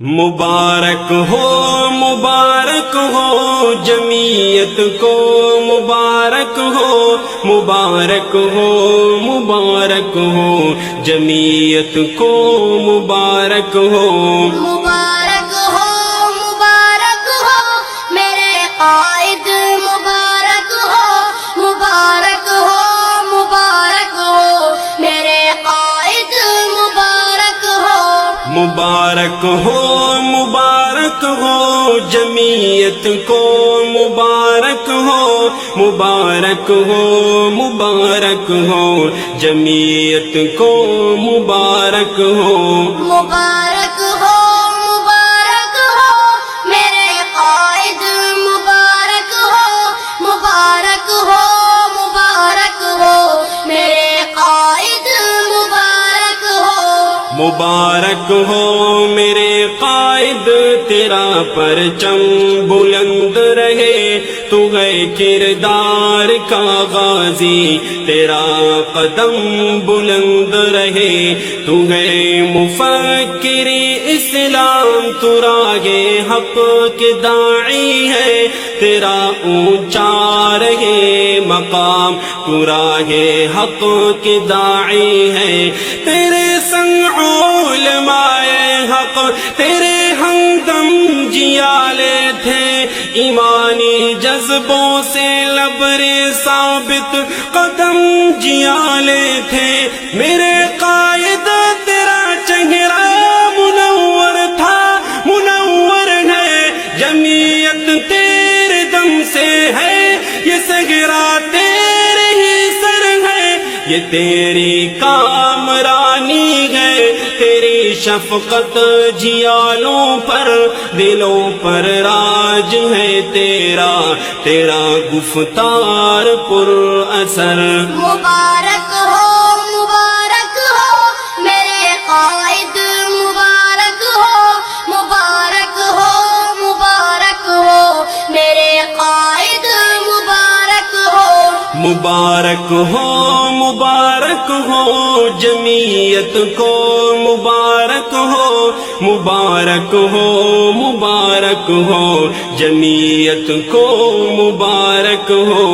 مبارک ہو جمعیت کو، مبارک ہو مبارک ہو مبارک ہو جمعیت کو، مبارک ہو مبارک ہو میرے قائد، مبارک ہو میرے قائد، مبارک ہو جمعیت کو، مبارک ہو جمعیت کو، مبارک ہو مبارک ہو میرے قائد، مبارک ہو میرے قائد، مبارک ہو میرے قائد، تیرا پرچم بلند رہے، تو ہے کردار کا غازی، تیرا قدم بلند رہے، تو ہے مفکر اسلام، تو راہ حق کے داعی ہے، تیرا اونچا رہے مقام، تو راہ حق کے داعی ہے، تیرے سنگ علماء حق تیرے ہمدم جیالے تھے، ایمانی جذبوں سے لبرے ثابت قدم جیالے تھے، میرے قائد تیرا چہرہ منور تھا، منور ہے، جمعیت تیرے دم سے ہے، یہ صحرا تیرے ہی سر ہے، یہ تیری کامرانی ہے، تیری شفقت جیالوں پر دلوں پر راج ہے، تیرا گفتار پر اثر، مبارک ہو میرے قائد، مبارک ہو میرے قائد، مبارک ہو جمعیت کو، مبارک ہو جمعیت کو، مبارک ہو